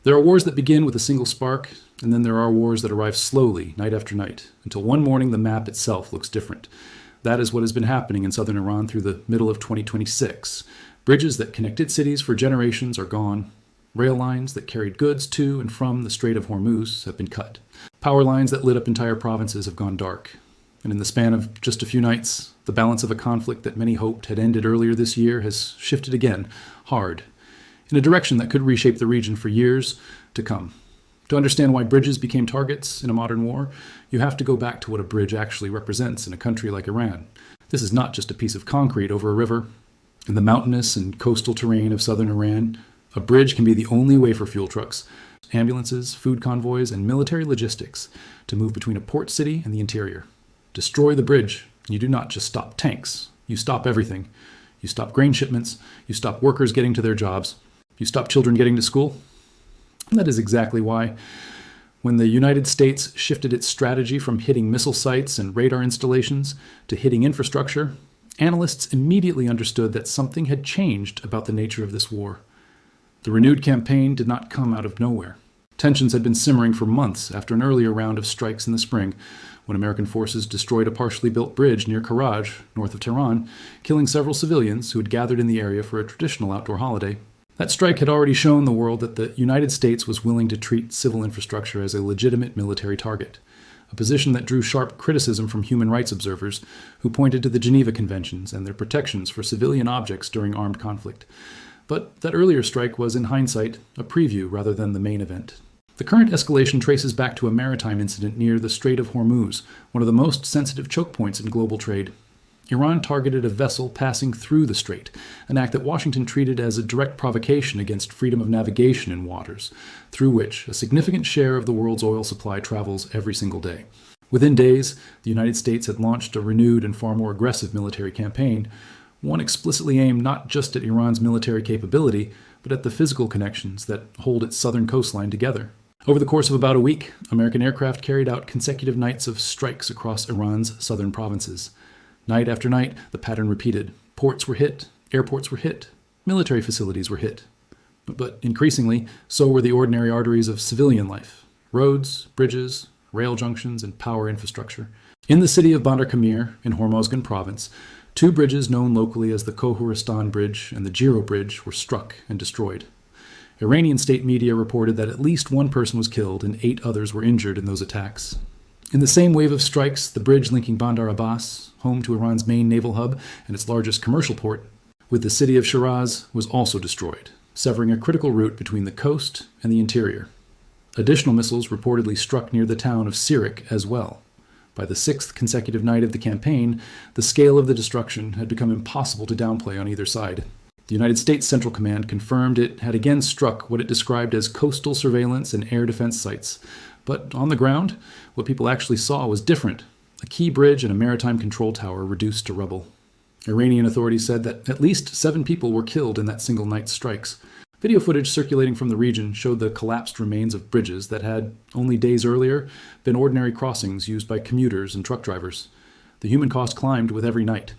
There are wars that begin with a single spark, and then there are wars that arrive slowly, night after night, until one morning the map itself looks different. That is what has been happening in southern Iran through the middle of 2026. Bridges that connected cities for generations are gone. Rail lines that carried goods to and from the Strait of Hormuz have been cut. Power lines that lit up entire provinces have gone dark. And in the span of just a few nights, the balance of a conflict that many hoped had ended earlier this year has shifted again, hard, in a direction that could reshape the region for years to come. To understand why bridges became targets in a modern war, you have to go back to what a bridge actually represents in a country like Iran. This is not just a piece of concrete over a river. In the mountainous and coastal terrain of southern Iran, a bridge can be the only way for fuel trucks, ambulances, food convoys, and military logistics to move between a port city and the interior. Destroy the bridge, and you do not just stop tanks. You stop everything. You stop grain shipments. You stop workers getting to their jobs. You stop children getting to school. And that is exactly why, when the United States shifted its strategy from hitting missile sites and radar installations to hitting infrastructure, analysts immediately understood that something had changed about the nature of this war. The renewed campaign did not come out of nowhere. Tensions had been simmering for months after an earlier round of strikes in the spring, when American forces destroyed a partially built bridge near Karaj, north of Tehran, killing several civilians who had gathered in the area for a traditional outdoor holiday. That strike had already shown the world that the United States was willing to treat civil infrastructure as a legitimate military target, a position that drew sharp criticism from human rights observers who pointed to the Geneva Conventions and their protections for civilian objects during armed conflict. But that earlier strike was, in hindsight, a preview rather than the main event. The current escalation traces back to a maritime incident near the Strait of Hormuz, one of the most sensitive choke points in global trade. Iran targeted a vessel passing through the strait, an act that Washington treated as a direct provocation against freedom of navigation in waters, through which a significant share of the world's oil supply travels every single day. Within days, the United States had launched a renewed and far more aggressive military campaign, one explicitly aimed not just at Iran's military capability, but at the physical connections that hold its southern coastline together. Over the course of about a week, American aircraft carried out consecutive nights of strikes across Iran's southern provinces. Night after night, the pattern repeated. Ports were hit, airports were hit, military facilities were hit. But increasingly, so were the ordinary arteries of civilian life: roads, bridges, rail junctions, and power infrastructure. In the city of Bandar Kamir, in Hormozgan province, two bridges known locally as the Kohuristan Bridge and the Jiro Bridge were struck and destroyed. Iranian state media reported that at least one person was killed and 8 others were injured in those attacks. In the same wave of strikes, the bridge linking Bandar Abbas, home to Iran's main naval hub and its largest commercial port, with the city of Shiraz, was also destroyed, severing a critical route between the coast and the interior. Additional missiles reportedly struck near the town of Sirik as well. By the 6th consecutive night of the campaign, the scale of the destruction had become impossible to downplay on either side. The United States Central Command confirmed it had again struck what it described as coastal surveillance and air defense sites. But on the ground, what people actually saw was different: a key bridge and a maritime control tower reduced to rubble. Iranian authorities said that at least 7 people were killed in that single night's strikes. Video footage circulating from the region showed the collapsed remains of bridges that had, only days earlier, been ordinary crossings used by commuters and truck drivers. The human cost climbed with every night.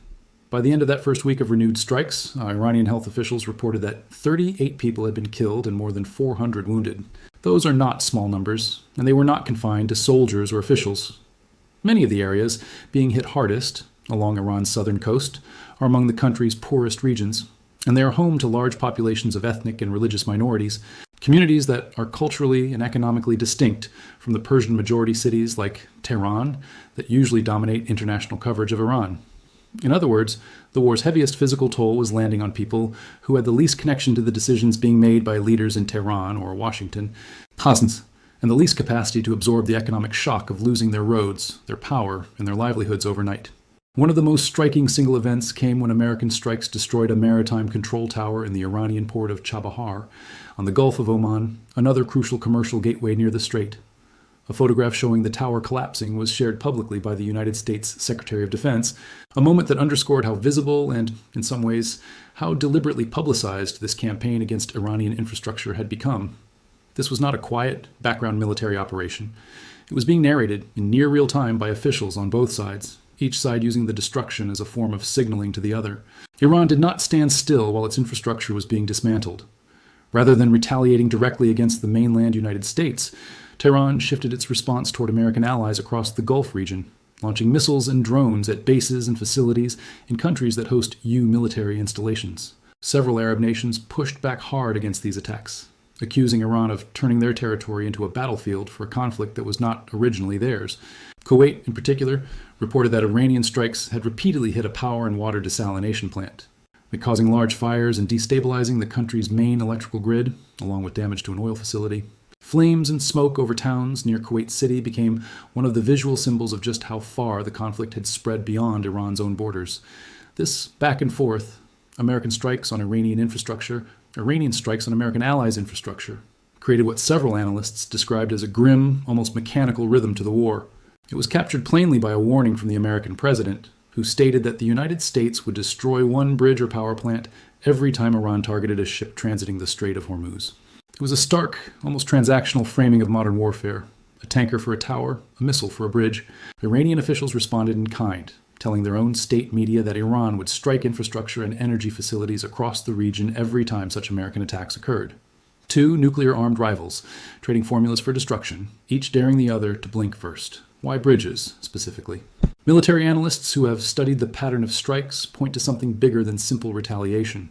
By the end of that first week of renewed strikes, Iranian health officials reported that 38 people had been killed and more than 400 wounded. Those are not small numbers, and they were not confined to soldiers or officials. Many of the areas being hit hardest, along Iran's southern coast, are among the country's poorest regions, and they are home to large populations of ethnic and religious minorities, communities that are culturally and economically distinct from the Persian majority cities like Tehran that usually dominate international coverage of Iran. In other words, the war's heaviest physical toll was landing on people who had the least connection to the decisions being made by leaders in Tehran or Washington, and the least capacity to absorb the economic shock of losing their roads, their power, and their livelihoods overnight. One of the most striking single events came when American strikes destroyed a maritime control tower in the Iranian port of Chabahar, on the Gulf of Oman, another crucial commercial gateway near the strait. A photograph showing the tower collapsing was shared publicly by the United States Secretary of Defense, a moment that underscored how visible and, in some ways, how deliberately publicized this campaign against Iranian infrastructure had become. This was not a quiet, background military operation. It was being narrated in near real time by officials on both sides, each side using the destruction as a form of signaling to the other. Iran did not stand still while its infrastructure was being dismantled. Rather than retaliating directly against the mainland United States, Tehran shifted its response toward American allies across the Gulf region, launching missiles and drones at bases and facilities in countries that host U military installations. Several Arab nations pushed back hard against these attacks, accusing Iran of turning their territory into a battlefield for a conflict that was not originally theirs. Kuwait, in particular, reported that Iranian strikes had repeatedly hit a power and water desalination plant, causing large fires and destabilizing the country's main electrical grid, along with damage to an oil facility. Flames and smoke over towns near Kuwait City became one of the visual symbols of just how far the conflict had spread beyond Iran's own borders. This back and forth, American strikes on Iranian infrastructure, Iranian strikes on American allies' infrastructure, created what several analysts described as a grim, almost mechanical rhythm to the war. It was captured plainly by a warning from the American president, who stated that the United States would destroy one bridge or power plant every time Iran targeted a ship transiting the Strait of Hormuz. It was a stark, almost transactional framing of modern warfare. A tanker for a tower, a missile for a bridge. Iranian officials responded in kind, telling their own state media that Iran would strike infrastructure and energy facilities across the region every time such American attacks occurred. Two nuclear-armed rivals, trading formulas for destruction, each daring the other to blink first. Why bridges, specifically? Military analysts who have studied the pattern of strikes point to something bigger than simple retaliation.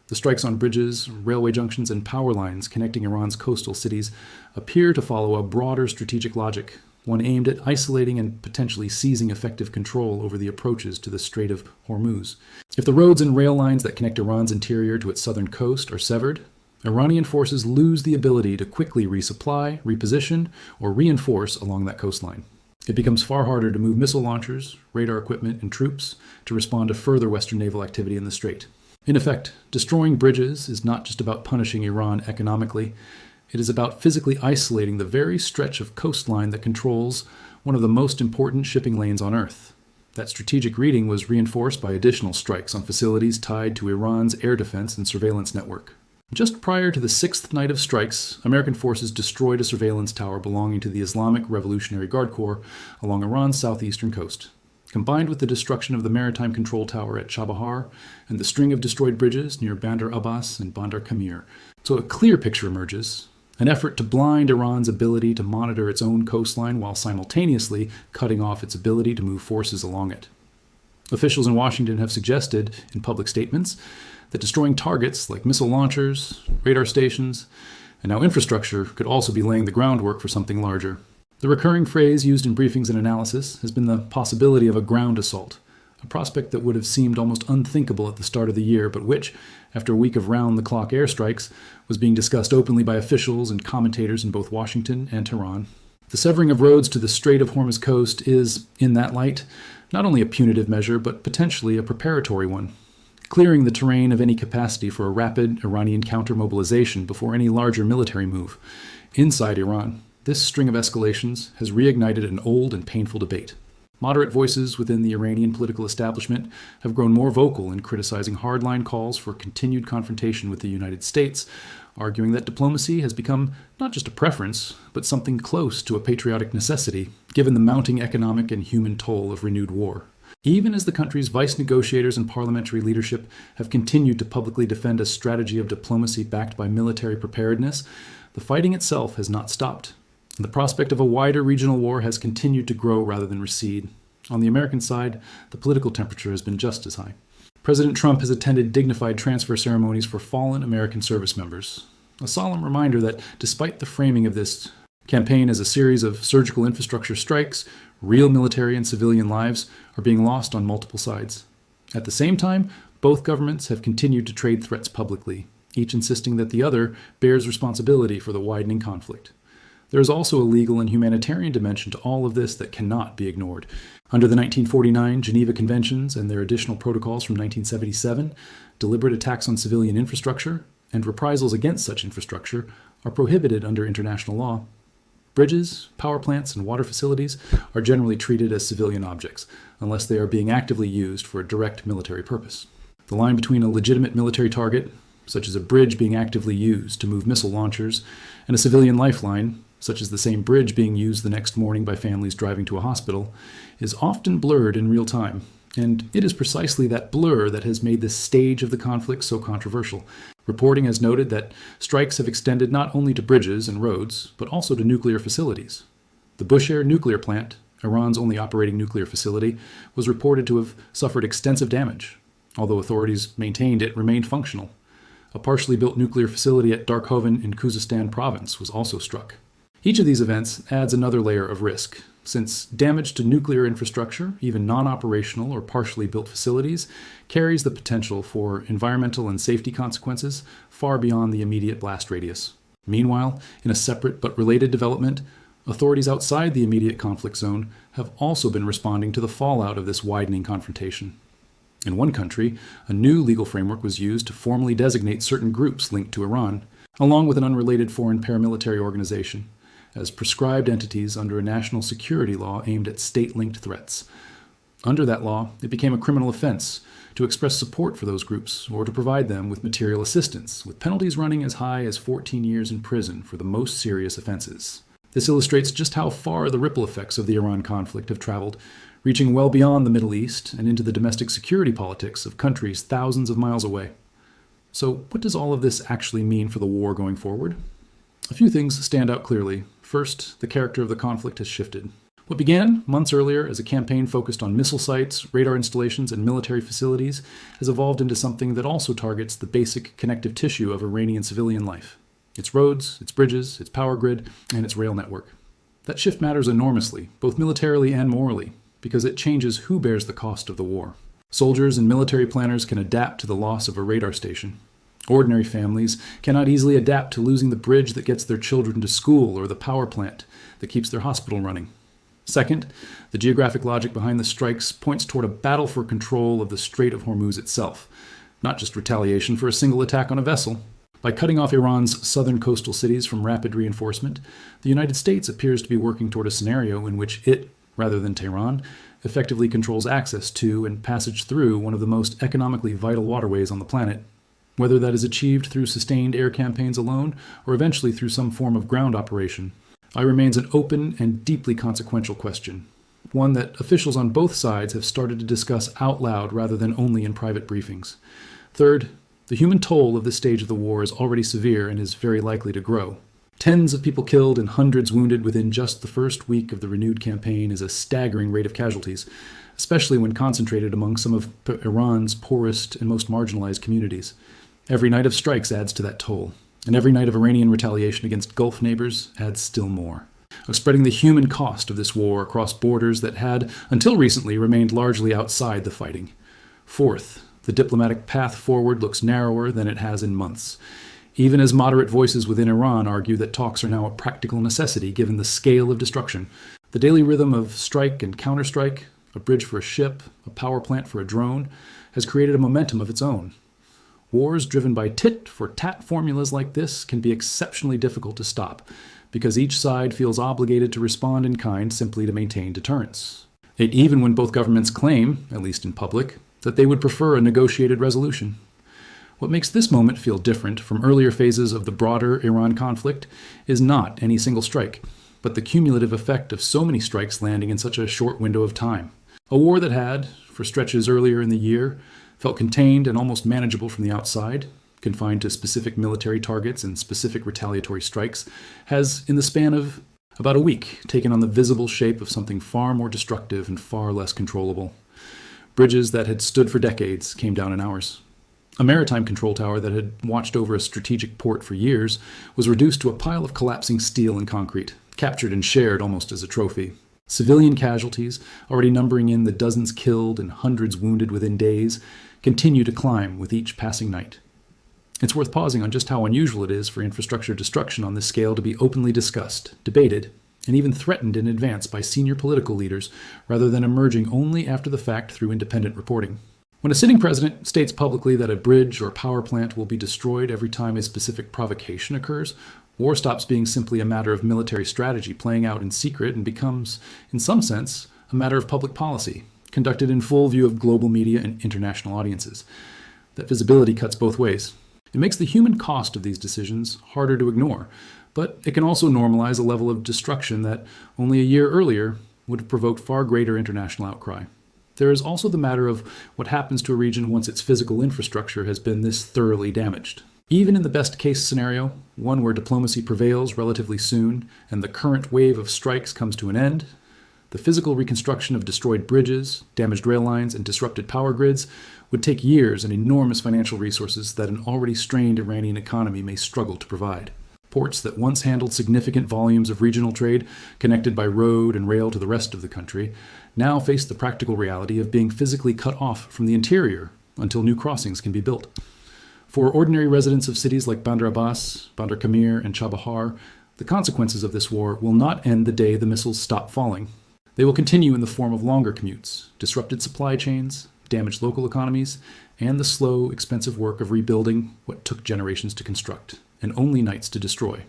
The strikes on bridges, railway junctions, and power lines connecting Iran's coastal cities appear to follow a broader strategic logic, one aimed at isolating and potentially seizing effective control over the approaches to the Strait of Hormuz. If the roads and rail lines that connect Iran's interior to its southern coast are severed, Iranian forces lose the ability to quickly resupply, reposition, or reinforce along that coastline. It becomes far harder to move missile launchers, radar equipment, and troops to respond to further Western naval activity in the strait. In effect, destroying bridges is not just about punishing Iran economically. It is about physically isolating the very stretch of coastline that controls one of the most important shipping lanes on Earth. That strategic reading was reinforced by additional strikes on facilities tied to Iran's air defense and surveillance network. Just prior to the sixth night of strikes, American forces destroyed a surveillance tower belonging to the Islamic Revolutionary Guard Corps along Iran's southeastern coast. Combined with the destruction of the maritime control tower at Chabahar and the string of destroyed bridges near Bandar Abbas and Bandar Kamir. So a clear picture emerges, an effort to blind Iran's ability to monitor its own coastline while simultaneously cutting off its ability to move forces along it. Officials in Washington have suggested, in public statements, that destroying targets like missile launchers, radar stations, and now infrastructure could also be laying the groundwork for something larger. The recurring phrase used in briefings and analysis has been the possibility of a ground assault, a prospect that would have seemed almost unthinkable at the start of the year, but which, after a week of round-the-clock airstrikes, was being discussed openly by officials and commentators in both Washington and Tehran. The severing of roads to the Strait of Hormuz coast is, in that light, not only a punitive measure, but potentially a preparatory one, clearing the terrain of any capacity for a rapid Iranian counter-mobilization before any larger military move. Inside Iran, this string of escalations has reignited an old and painful debate. Moderate voices within the Iranian political establishment have grown more vocal in criticizing hardline calls for continued confrontation with the United States, arguing that diplomacy has become not just a preference, but something close to a patriotic necessity, given the mounting economic and human toll of renewed war. Even as the country's vice negotiators and parliamentary leadership have continued to publicly defend a strategy of diplomacy backed by military preparedness, the fighting itself has not stopped. The prospect of a wider regional war has continued to grow rather than recede. On the American side, the political temperature has been just as high. President Trump has attended dignified transfer ceremonies for fallen American service members, a solemn reminder that despite the framing of this campaign as a series of surgical infrastructure strikes, real military and civilian lives are being lost on multiple sides. At the same time, both governments have continued to trade threats publicly, each insisting that the other bears responsibility for the widening conflict. There is also a legal and humanitarian dimension to all of this that cannot be ignored. Under the 1949 Geneva Conventions and their additional protocols from 1977, deliberate attacks on civilian infrastructure and reprisals against such infrastructure are prohibited under international law. Bridges, power plants, and water facilities are generally treated as civilian objects, unless they are being actively used for a direct military purpose. The line between a legitimate military target, such as a bridge being actively used to move missile launchers, and a civilian lifeline, such as the same bridge being used the next morning by families driving to a hospital, is often blurred in real time. And it is precisely that blur that has made this stage of the conflict so controversial. Reporting has noted that strikes have extended not only to bridges and roads, but also to nuclear facilities. The Bushehr nuclear plant, Iran's only operating nuclear facility, was reported to have suffered extensive damage, although authorities maintained it remained functional. A partially built nuclear facility at Darkhoven in Khuzestan province was also struck. Each of these events adds another layer of risk, since damage to nuclear infrastructure, even non-operational or partially built facilities, carries the potential for environmental and safety consequences far beyond the immediate blast radius. Meanwhile, in a separate but related development, authorities outside the immediate conflict zone have also been responding to the fallout of this widening confrontation. In one country, a new legal framework was used to formally designate certain groups linked to Iran, along with an unrelated foreign paramilitary organization, as prescribed entities under a national security law aimed at state-linked threats. Under that law, it became a criminal offense to express support for those groups or to provide them with material assistance, with penalties running as high as 14 years in prison for the most serious offenses. This illustrates just how far the ripple effects of the Iran conflict have traveled, reaching well beyond the Middle East and into the domestic security politics of countries thousands of miles away. So, what does all of this actually mean for the war going forward? A few things stand out clearly. First, the character of the conflict has shifted. What began months earlier as a campaign focused on missile sites, radar installations, and military facilities has evolved into something that also targets the basic connective tissue of Iranian civilian life: its roads, its bridges, its power grid, and its rail network. That shift matters enormously, both militarily and morally, because it changes who bears the cost of the war. Soldiers and military planners can adapt to the loss of a radar station. Ordinary families cannot easily adapt to losing the bridge that gets their children to school or the power plant that keeps their hospital running. Second, the geographic logic behind the strikes points toward a battle for control of the Strait of Hormuz itself, not just retaliation for a single attack on a vessel. By cutting off Iran's southern coastal cities from rapid reinforcement, the United States appears to be working toward a scenario in which it, rather than Tehran, effectively controls access to and passage through one of the most economically vital waterways on the planet. Whether that is achieved through sustained air campaigns alone, or eventually through some form of ground operation, remains an open and deeply consequential question, one that officials on both sides have started to discuss out loud rather than only in private briefings. Third, the human toll of this stage of the war is already severe and is very likely to grow. Tens of people killed and hundreds wounded within just the first week of the renewed campaign is a staggering rate of casualties, especially when concentrated among some of Iran's poorest and most marginalized communities. Every night of strikes adds to that toll, and every night of Iranian retaliation against Gulf neighbors adds still more, of spreading the human cost of this war across borders that had, until recently, remained largely outside the fighting. Fourth, the diplomatic path forward looks narrower than it has in months, even as moderate voices within Iran argue that talks are now a practical necessity given the scale of destruction. The daily rhythm of strike and counterstrike, a bridge for a ship, a power plant for a drone, has created a momentum of its own. Wars driven by tit-for-tat formulas like this can be exceptionally difficult to stop, because each side feels obligated to respond in kind simply to maintain deterrence. Even when both governments claim, at least in public, that they would prefer a negotiated resolution. What makes this moment feel different from earlier phases of the broader Iran conflict is not any single strike, but the cumulative effect of so many strikes landing in such a short window of time. A war that had, for stretches earlier in the year, felt contained and almost manageable from the outside, confined to specific military targets and specific retaliatory strikes, has, in the span of about a week, taken on the visible shape of something far more destructive and far less controllable. Bridges that had stood for decades came down in hours. A maritime control tower that had watched over a strategic port for years was reduced to a pile of collapsing steel and concrete, captured and shared almost as a trophy. Civilian casualties, already numbering in the dozens killed and hundreds wounded within days, continue to climb with each passing night. It's worth pausing on just how unusual it is for infrastructure destruction on this scale to be openly discussed, debated, and even threatened in advance by senior political leaders, rather than emerging only after the fact through independent reporting. When a sitting president states publicly that a bridge or power plant will be destroyed every time a specific provocation occurs, war stops being simply a matter of military strategy playing out in secret and becomes, in some sense, a matter of public policy, conducted in full view of global media and international audiences. That visibility cuts both ways. It makes the human cost of these decisions harder to ignore, but it can also normalize a level of destruction that only a year earlier would have provoked far greater international outcry. There is also the matter of what happens to a region once its physical infrastructure has been this thoroughly damaged. Even in the best case scenario, one where diplomacy prevails relatively soon and the current wave of strikes comes to an end, the physical reconstruction of destroyed bridges, damaged rail lines, and disrupted power grids would take years and enormous financial resources that an already strained Iranian economy may struggle to provide. Ports that once handled significant volumes of regional trade, connected by road and rail to the rest of the country, now face the practical reality of being physically cut off from the interior until new crossings can be built. For ordinary residents of cities like Bandar Abbas, Bandar Kamir, and Chabahar, the consequences of this war will not end the day the missiles stop falling. They will continue in the form of longer commutes, disrupted supply chains, damaged local economies, and the slow, expensive work of rebuilding what took generations to construct, and only nights to destroy.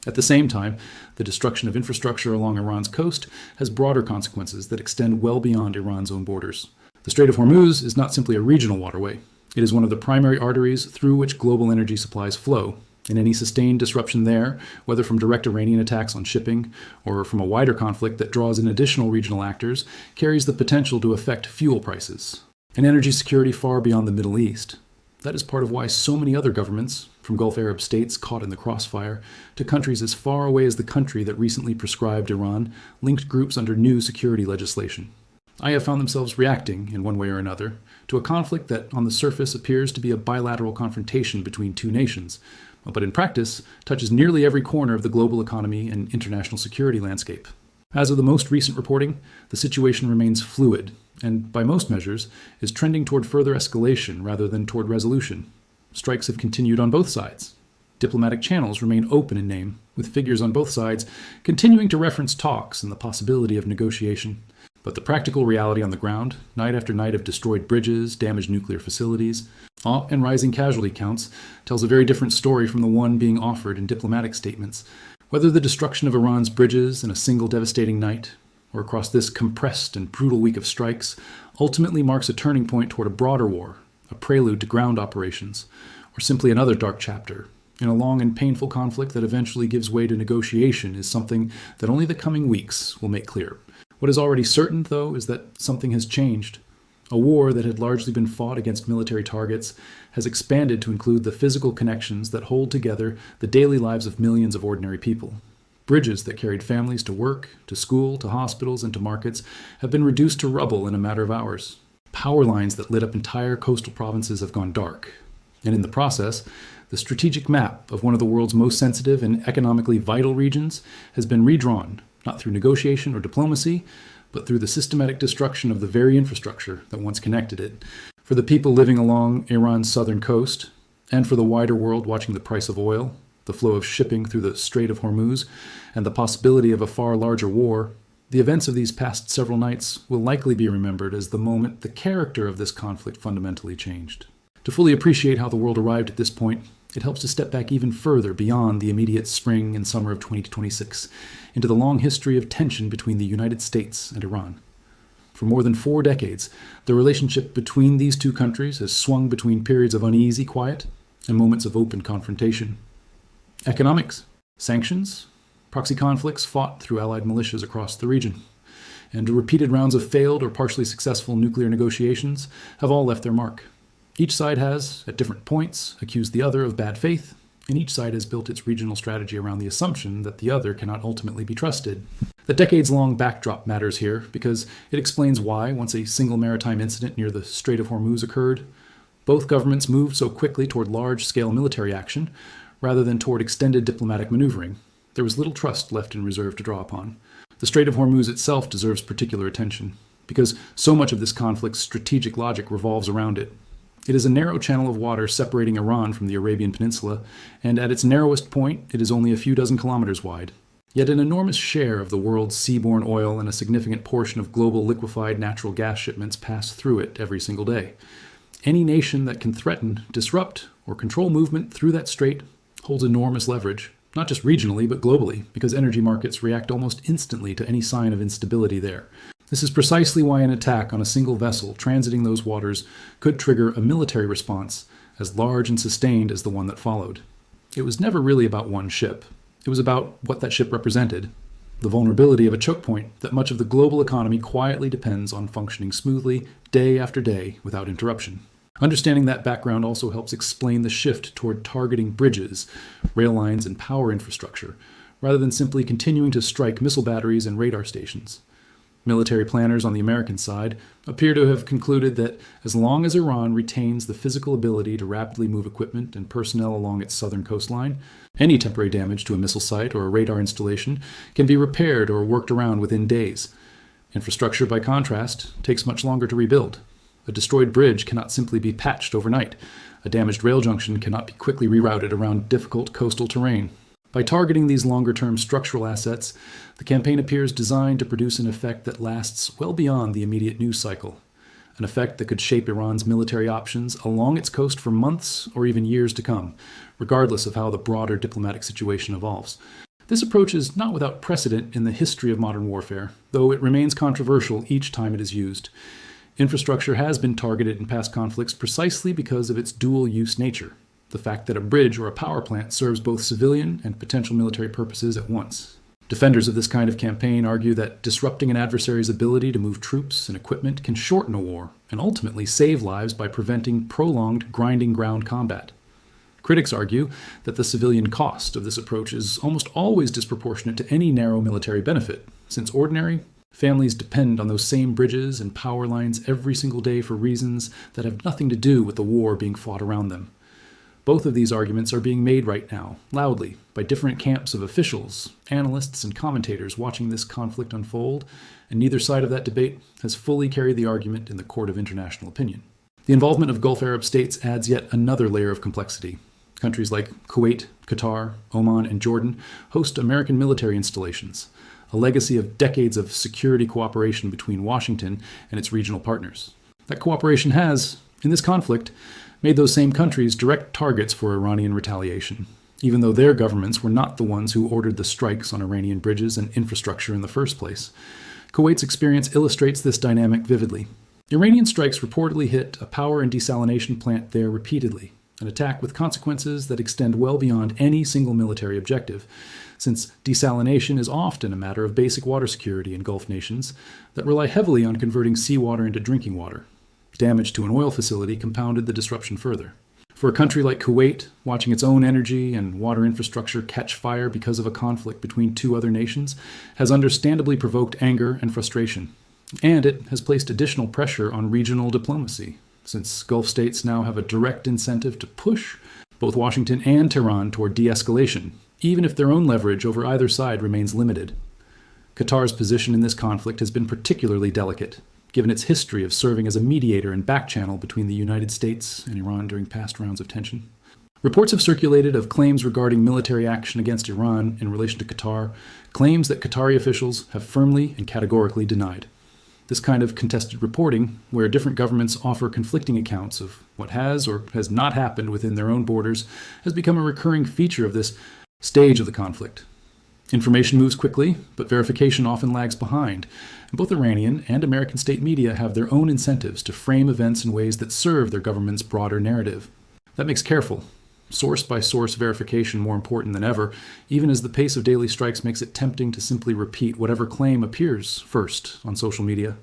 At the same time, the destruction of infrastructure along Iran's coast has broader consequences that extend well beyond Iran's own borders. The Strait of Hormuz is not simply a regional waterway. It is one of the primary arteries through which global energy supplies flow, and any sustained disruption there, whether from direct Iranian attacks on shipping or from a wider conflict that draws in additional regional actors, carries the potential to affect fuel prices and energy security far beyond the Middle East. That is part of why so many other governments, from Gulf Arab states caught in the crossfire to countries as far away as the country that recently proscribed Iran, linked groups under new security legislation. I have found themselves reacting, in one way or another, to a conflict that on the surface appears to be a bilateral confrontation between two nations, but in practice touches nearly every corner of the global economy and international security landscape. As of the most recent reporting, the situation remains fluid, and by most measures is trending toward further escalation rather than toward resolution. Strikes have continued on both sides. Diplomatic channels remain open in name, with figures on both sides continuing to reference talks and the possibility of negotiation. But the practical reality on the ground, night after night of destroyed bridges, damaged nuclear facilities, and rising casualty counts, tells a very different story from the one being offered in diplomatic statements. Whether the destruction of Iran's bridges in a single devastating night, or across this compressed and brutal week of strikes, ultimately marks a turning point toward a broader war, a prelude to ground operations, or simply another dark chapter in a long and painful conflict that eventually gives way to negotiation is something that only the coming weeks will make clear. What is already certain, though, is that something has changed. A war that had largely been fought against military targets has expanded to include the physical connections that hold together the daily lives of millions of ordinary people. Bridges that carried families to work, to school, to hospitals, and to markets have been reduced to rubble in a matter of hours. Power lines that lit up entire coastal provinces have gone dark. And in the process, the strategic map of one of the world's most sensitive and economically vital regions has been redrawn, not through negotiation or diplomacy, but through the systematic destruction of the very infrastructure that once connected it. For the people living along Iran's southern coast, and for the wider world watching the price of oil, the flow of shipping through the Strait of Hormuz, and the possibility of a far larger war, the events of these past several nights will likely be remembered as the moment the character of this conflict fundamentally changed. To fully appreciate how the world arrived at this point, it helps to step back even further beyond the immediate spring and summer of 2026 into the long history of tension between the United States and Iran. For more than 4 decades, the relationship between these two countries has swung between periods of uneasy quiet and moments of open confrontation. Economics, sanctions, proxy conflicts fought through allied militias across the region, and repeated rounds of failed or partially successful nuclear negotiations have all left their mark. Each side has, at different points, accused the other of bad faith, and each side has built its regional strategy around the assumption that the other cannot ultimately be trusted. The decades-long backdrop matters here because it explains why, once a single maritime incident near the Strait of Hormuz occurred, both governments moved so quickly toward large-scale military action rather than toward extended diplomatic maneuvering. There was little trust left in reserve to draw upon. The Strait of Hormuz itself deserves particular attention because so much of this conflict's strategic logic revolves around it. It is a narrow channel of water separating Iran from the Arabian Peninsula, and at its narrowest point, it is only a few dozen kilometers wide. Yet an enormous share of the world's seaborne oil and a significant portion of global liquefied natural gas shipments pass through it every single day. Any nation that can threaten, disrupt, or control movement through that strait holds enormous leverage, not just regionally, but globally, because energy markets react almost instantly to any sign of instability there. This is precisely why an attack on a single vessel transiting those waters could trigger a military response as large and sustained as the one that followed. It was never really about one ship. It was about what that ship represented, the vulnerability of a choke point that much of the global economy quietly depends on functioning smoothly day after day without interruption. Understanding that background also helps explain the shift toward targeting bridges, rail lines, and power infrastructure, rather than simply continuing to strike missile batteries and radar stations. Military planners on the American side appear to have concluded that as long as Iran retains the physical ability to rapidly move equipment and personnel along its southern coastline, any temporary damage to a missile site or a radar installation can be repaired or worked around within days. Infrastructure, by contrast, takes much longer to rebuild. A destroyed bridge cannot simply be patched overnight. A damaged rail junction cannot be quickly rerouted around difficult coastal terrain. By targeting these longer-term structural assets, the campaign appears designed to produce an effect that lasts well beyond the immediate news cycle, an effect that could shape Iran's military options along its coast for months or even years to come, regardless of how the broader diplomatic situation evolves. This approach is not without precedent in the history of modern warfare, though it remains controversial each time it is used. Infrastructure has been targeted in past conflicts precisely because of its dual-use nature. The fact that a bridge or a power plant serves both civilian and potential military purposes at once. Defenders of this kind of campaign argue that disrupting an adversary's ability to move troops and equipment can shorten a war and ultimately save lives by preventing prolonged grinding ground combat. Critics argue that the civilian cost of this approach is almost always disproportionate to any narrow military benefit, since ordinary families depend on those same bridges and power lines every single day for reasons that have nothing to do with the war being fought around them. Both of these arguments are being made right now, loudly, by different camps of officials, analysts, and commentators watching this conflict unfold, and neither side of that debate has fully carried the argument in the court of international opinion. The involvement of Gulf Arab states adds yet another layer of complexity. Countries like Kuwait, Qatar, Oman, and Jordan host American military installations, a legacy of decades of security cooperation between Washington and its regional partners. That cooperation has, in this conflict, made those same countries direct targets for Iranian retaliation, even though their governments were not the ones who ordered the strikes on Iranian bridges and infrastructure in the first place. Kuwait's experience illustrates this dynamic vividly. Iranian strikes reportedly hit a power and desalination plant there repeatedly, an attack with consequences that extend well beyond any single military objective, since desalination is often a matter of basic water security in Gulf nations that rely heavily on converting seawater into drinking water. Damage to an oil facility compounded the disruption further. For a country like Kuwait, watching its own energy and water infrastructure catch fire because of a conflict between two other nations has understandably provoked anger and frustration. And it has placed additional pressure on regional diplomacy, since Gulf states now have a direct incentive to push both Washington and Tehran toward de-escalation, even if their own leverage over either side remains limited. Qatar's position in this conflict has been particularly delicate, given its history of serving as a mediator and back-channel between the United States and Iran during past rounds of tension. Reports have circulated of claims regarding military action against Iran in relation to Qatar, claims that Qatari officials have firmly and categorically denied. This kind of contested reporting, where different governments offer conflicting accounts of what has or has not happened within their own borders, has become a recurring feature of this stage of the conflict. Information moves quickly, but verification often lags behind, and both Iranian and American state media have their own incentives to frame events in ways that serve their government's broader narrative. That makes careful, source-by-source verification more important than ever, even as the pace of daily strikes makes it tempting to simply repeat whatever claim appears first on social media.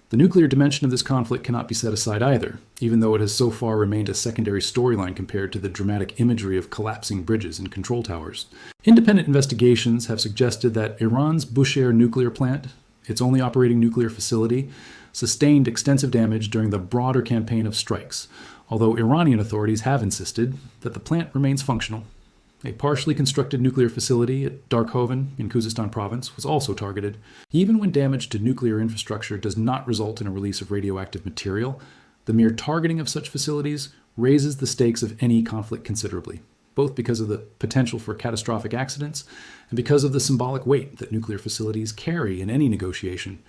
The nuclear dimension of this conflict cannot be set aside either, even though it has so far remained a secondary storyline compared to the dramatic imagery of collapsing bridges and control towers. Independent investigations have suggested that Iran's Bushehr nuclear plant, its only operating nuclear facility, sustained extensive damage during the broader campaign of strikes, although Iranian authorities have insisted that the plant remains functional. A partially constructed nuclear facility at Darkhoven in Khuzestan province was also targeted. Even when damage to nuclear infrastructure does not result in a release of radioactive material, the mere targeting of such facilities raises the stakes of any conflict considerably, both because of the potential for catastrophic accidents and because of the symbolic weight that nuclear facilities carry in any negotiation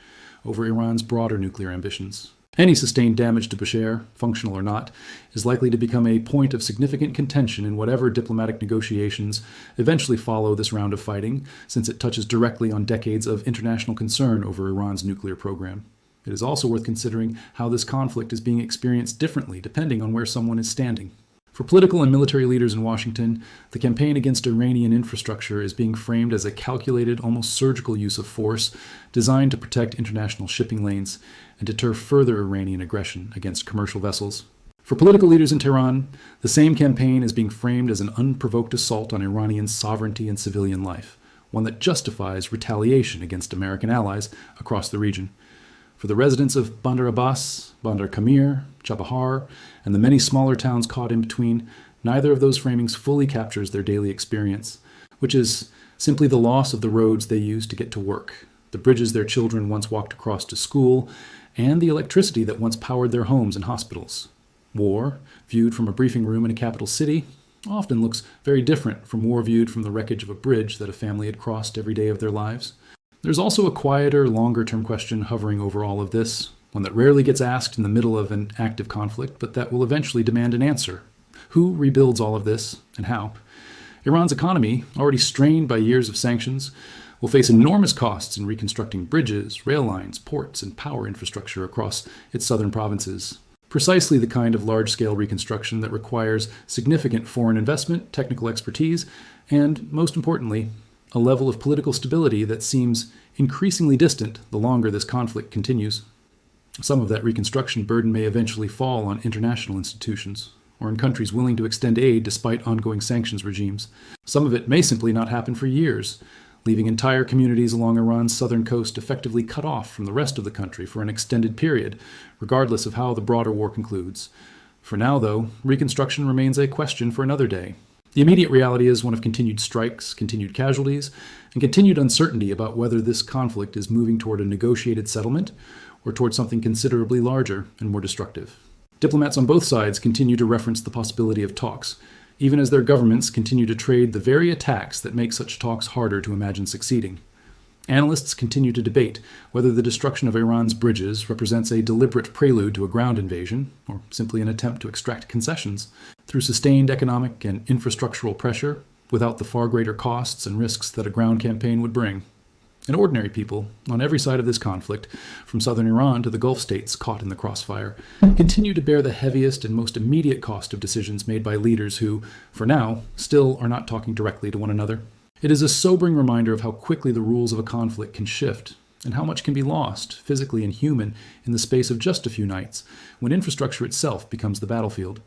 over Iran's broader nuclear ambitions. Any sustained damage to Bushehr, functional or not, is likely to become a point of significant contention in whatever diplomatic negotiations eventually follow this round of fighting, since it touches directly on decades of international concern over Iran's nuclear program. It is also worth considering how this conflict is being experienced differently depending on where someone is standing. For political and military leaders in Washington, the campaign against Iranian infrastructure is being framed as a calculated, almost surgical use of force designed to protect international shipping lanes and deter further Iranian aggression against commercial vessels. For political leaders in Tehran, the same campaign is being framed as an unprovoked assault on Iranian sovereignty and civilian life, one that justifies retaliation against American allies across the region. For the residents of Bandar Abbas, Bandar Kamir, Chabahar, and the many smaller towns caught in between, neither of those framings fully captures their daily experience, which is simply the loss of the roads they use to get to work, the bridges their children once walked across to school, and the electricity that once powered their homes and hospitals. War, viewed from a briefing room in a capital city, often looks very different from war viewed from the wreckage of a bridge that a family had crossed every day of their lives. There's also a quieter, longer-term question hovering over all of this, one that rarely gets asked in the middle of an active conflict, but that will eventually demand an answer. Who rebuilds all of this, and how? Iran's economy, already strained by years of sanctions, will face enormous costs in reconstructing bridges, rail lines, ports, and power infrastructure across its southern provinces. Precisely the kind of large-scale reconstruction that requires significant foreign investment, technical expertise, and, most importantly, a level of political stability that seems increasingly distant the longer this conflict continues. Some of that reconstruction burden may eventually fall on international institutions, or in countries willing to extend aid despite ongoing sanctions regimes. Some of it may simply not happen for years, leaving entire communities along Iran's southern coast effectively cut off from the rest of the country for an extended period, regardless of how the broader war concludes. For now, though, reconstruction remains a question for another day. The immediate reality is one of continued strikes, continued casualties, and continued uncertainty about whether this conflict is moving toward a negotiated settlement or toward something considerably larger and more destructive. Diplomats on both sides continue to reference the possibility of talks, even as their governments continue to trade the very attacks that make such talks harder to imagine succeeding. Analysts continue to debate whether the destruction of Iran's bridges represents a deliberate prelude to a ground invasion, or simply an attempt to extract concessions through sustained economic and infrastructural pressure without the far greater costs and risks that a ground campaign would bring. And ordinary people, on every side of this conflict, from southern Iran to the Gulf states caught in the crossfire, continue to bear the heaviest and most immediate cost of decisions made by leaders who, for now, still are not talking directly to one another. It is a sobering reminder of how quickly the rules of a conflict can shift, and how much can be lost, physically and human, in the space of just a few nights, when infrastructure itself becomes the battlefield.